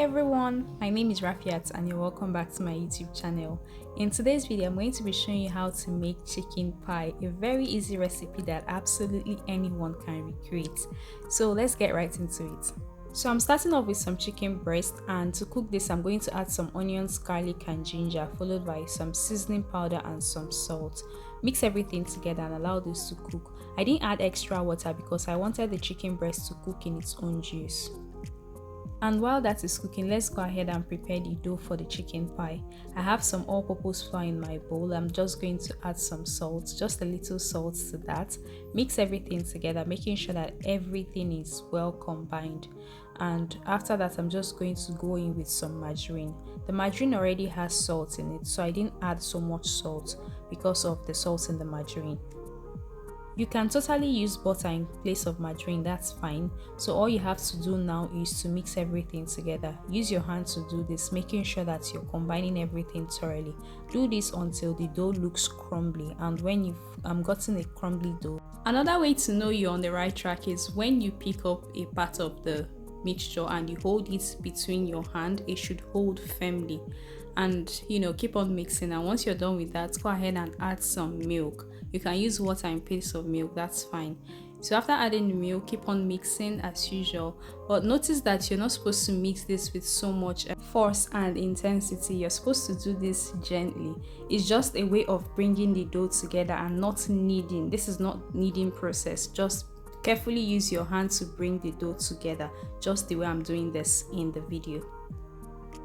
everyone, my name is Raphiat and you're welcome back to my YouTube channel. In today's video, I'm going to be showing you how to make chicken pie, a very easy recipe that absolutely anyone can recreate. So let's get right into it. So I'm starting off with some chicken breast, and to cook this I'm going to add some onions, garlic and ginger, followed by some seasoning powder and some salt. Mix everything together and allow this to cook. I didn't add extra water because I wanted the chicken breast to cook in its own juice. And while that is cooking, let's go ahead and prepare the dough for the chicken pie. I have some all-purpose flour in my bowl. I'm just going to add some salt, just a little salt to that. Mix everything together, making sure that everything is well combined. And after that, I'm just going to go in with some margarine. The margarine already has salt in it, so I didn't add so much salt because of the salt in the margarine. You can totally use butter in place of margarine, that's fine. So all you have to do now is to mix everything together. Use your hand to do this, making sure that you're combining everything thoroughly. Do this until the dough looks crumbly, and when you've gotten a crumbly dough. Another way to know you're on the right track is when you pick up a part of the mixture and you hold it between your hand, it should hold firmly. And keep on mixing, and once you're done with that, go ahead and add some milk. You can use water in place of milk, that's fine. So after adding the milk, keep on mixing as usual, but notice that you're not supposed to mix this with so much force and intensity. You're supposed to do this gently. It's just a way of bringing the dough together and not kneading. This is not kneading process. Just carefully use your hand to bring the dough together, just the way I'm doing this in the video.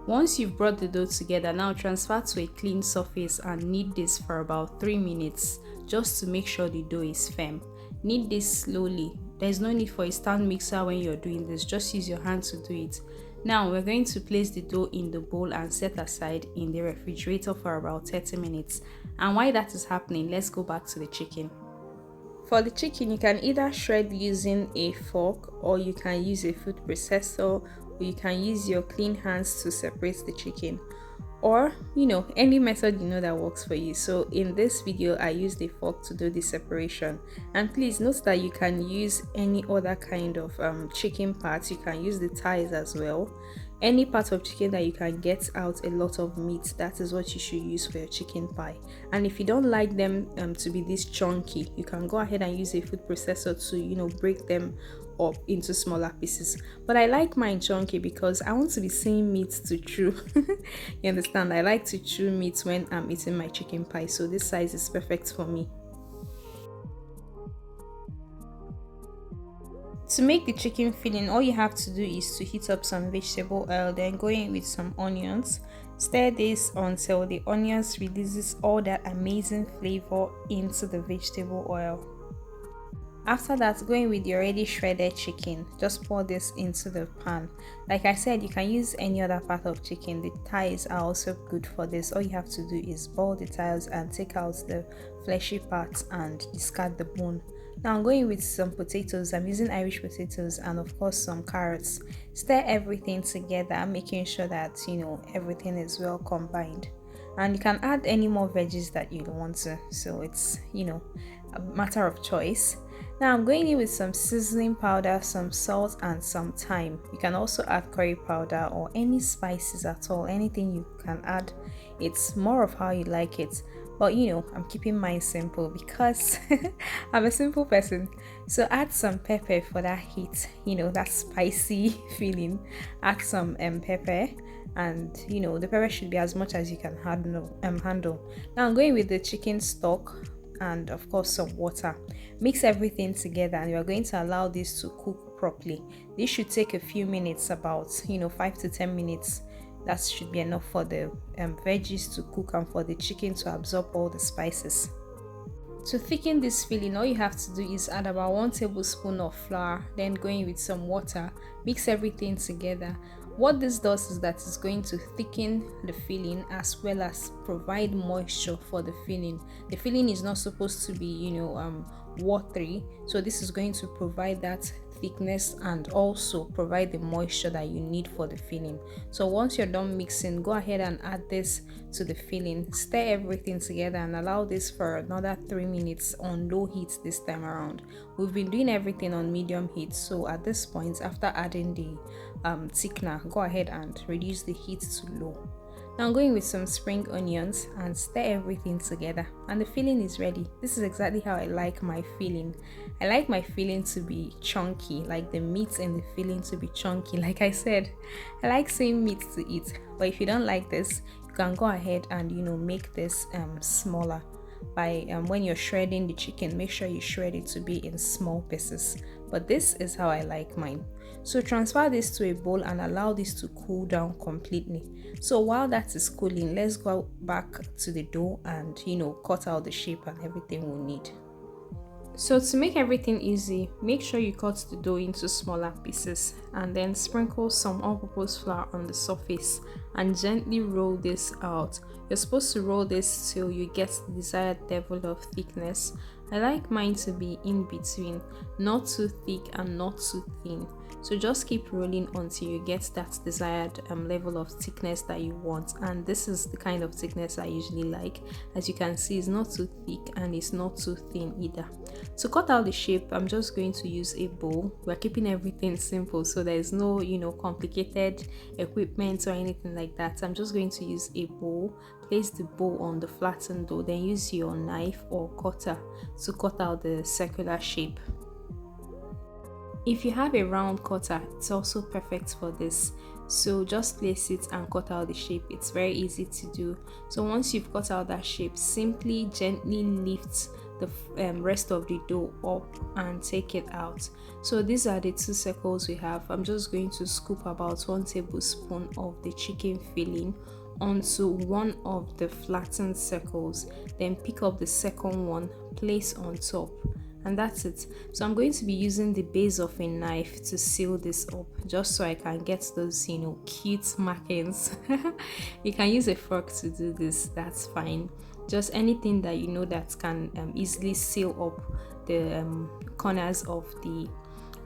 Once you've brought the dough together, now transfer to a clean surface and knead this for about 3 minutes, just to make sure the dough is firm. Knead this slowly. There's no need for a stand mixer when you're doing this, just use your hand to do it. Now we're going to place the dough in the bowl and set aside in the refrigerator for about 30 minutes. And while that is happening, let's go back to the chicken. For the chicken, you can either shred using a fork, or you can use a food processor, or you can use your clean hands to separate the chicken, or any method that works for you. So in this video I used a fork to do the separation, and please note that you can use any other kind of chicken parts. You can use the thighs as well. Any part of chicken that you can get out a lot of meat, that is what you should use for your chicken pie. And if you don't like them to be this chunky, you can go ahead and use a food processor to break them up into smaller pieces. But I like mine chunky because I want to be seeing meat to chew. You understand? I like to chew meat when I'm eating my chicken pie, so this size is perfect for me. To make the chicken filling, all you have to do is to heat up some vegetable oil, then go in with some onions. Stir this until the onions releases all that amazing flavor into the vegetable oil. After that, go in with the already shredded chicken. Just pour this into the pan. Like I said, you can use any other part of chicken. The thighs are also good for this. All you have to do is boil the thighs and take out the fleshy parts and discard the bone. Now I'm going with some potatoes. I'm using Irish potatoes and of course some carrots. Stir everything together, making sure that everything is well combined. And you can add any more veggies that you want to, so it's a matter of choice. Now I'm going in with some seasoning powder, some salt and some thyme. You can also add curry powder or any spices at all, anything you can add. It's more of how you like it. But I'm keeping mine simple because I'm a simple person. So add some pepper for that heat, that spicy feeling. Add some pepper, and the pepper should be as much as you can handle. Now I'm going with the chicken stock and of course some water. Mix everything together, and you are going to allow this to cook properly. This should take a few minutes, about 5 to 10 minutes. That should be enough for the veggies to cook and for the chicken to absorb all the spices. To thicken this filling, all you have to do is add about 1 tablespoon of flour, then go in with some water. Mix everything together. What this does is that it's going to thicken the filling as well as provide moisture for the filling. The filling is not supposed to be watery, so this is going to provide that thickness and also provide the moisture that you need for the filling. So once you're done mixing, go ahead and add this to the filling. Stir everything together and allow this for another 3 minutes on low heat this time around. We've been doing everything on medium heat, so at this point, after adding the thickener, go ahead and reduce the heat to low. Now I'm going with some spring onions and stir everything together, and the filling is ready. This is exactly how I like my filling. I like my filling to be chunky, like the meat and the filling to be chunky. Like I said, I like same meat to eat, but if you don't like this, you can go ahead and make this smaller by when you're shredding the chicken. Make sure you shred it to be in small pieces, but this is how I like mine. So transfer this to a bowl and allow this to cool down completely. So while that is cooling, let's go back to the dough and cut out the shape and everything we'll need. So to make everything easy, make sure you cut the dough into smaller pieces and then sprinkle some all-purpose flour on the surface and gently roll this out. You're supposed to roll this till you get the desired level of thickness. I like mine to be in between, not too thick and not too thin. So just keep rolling until you get that desired level of thickness that you want, and this is the kind of thickness I usually like. As you can see, it's not too thick and it's not too thin either. To cut out the shape, I'm just going to use a bowl. We're keeping everything simple, so there is no complicated equipment or anything like that. I'm just going to use a bowl. Place the bowl on the flattened dough, then use your knife or cutter to cut out the circular shape. If you have a round cutter, it's also perfect for this. So just place it and cut out the shape. It's very easy to do. So once you've cut out that shape, simply gently lift the rest of the dough up and take it out. So these are the 2 circles we have. I'm just going to scoop about 1 tablespoon of the chicken filling onto one of the flattened circles, then pick up the second one, place on top, and that's it. So I'm going to be using the base of a knife to seal this up, just so I can get those cute markings. You can use a fork to do this, that's fine. Just anything that that can easily seal up the corners of the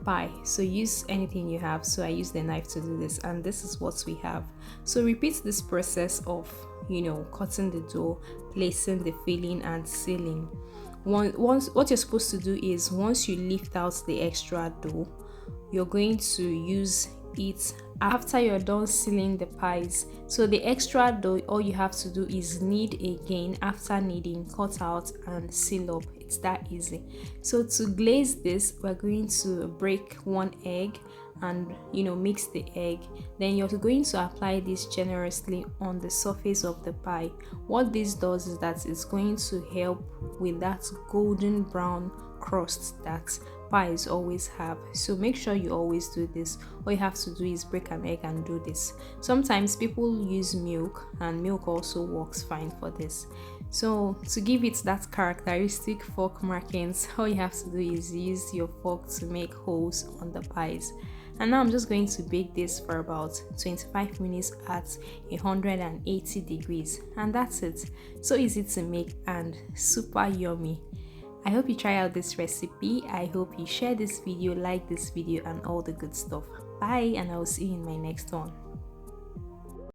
pie. So use anything you have. So I use the knife to do this, and this is what we have. So repeat this process of cutting the dough, placing the filling and sealing. Once what you're supposed to do is, once you lift out the extra dough, you're going to use it after you're done sealing the pies. So the extra dough, all you have to do is knead again. After kneading, cut out and seal up. It's that easy. So to glaze this, we're going to break 1 egg and mix the egg. Then you're going to apply this generously on the surface of the pie. What this does is that it's going to help with that golden brown crust that pies always have. So make sure you always do this. All you have to do is break an egg and do this. Sometimes people use milk, and milk also works fine for this. So to give it that characteristic fork markings, all you have to do is use your fork to make holes on the pies. And now I'm just going to bake this for about 25 minutes at 180 degrees, and that's it. So easy to make and super yummy. I hope you try out this recipe. I hope you share this video, like this video, and all the good stuff. Bye, and I will see you in my next one.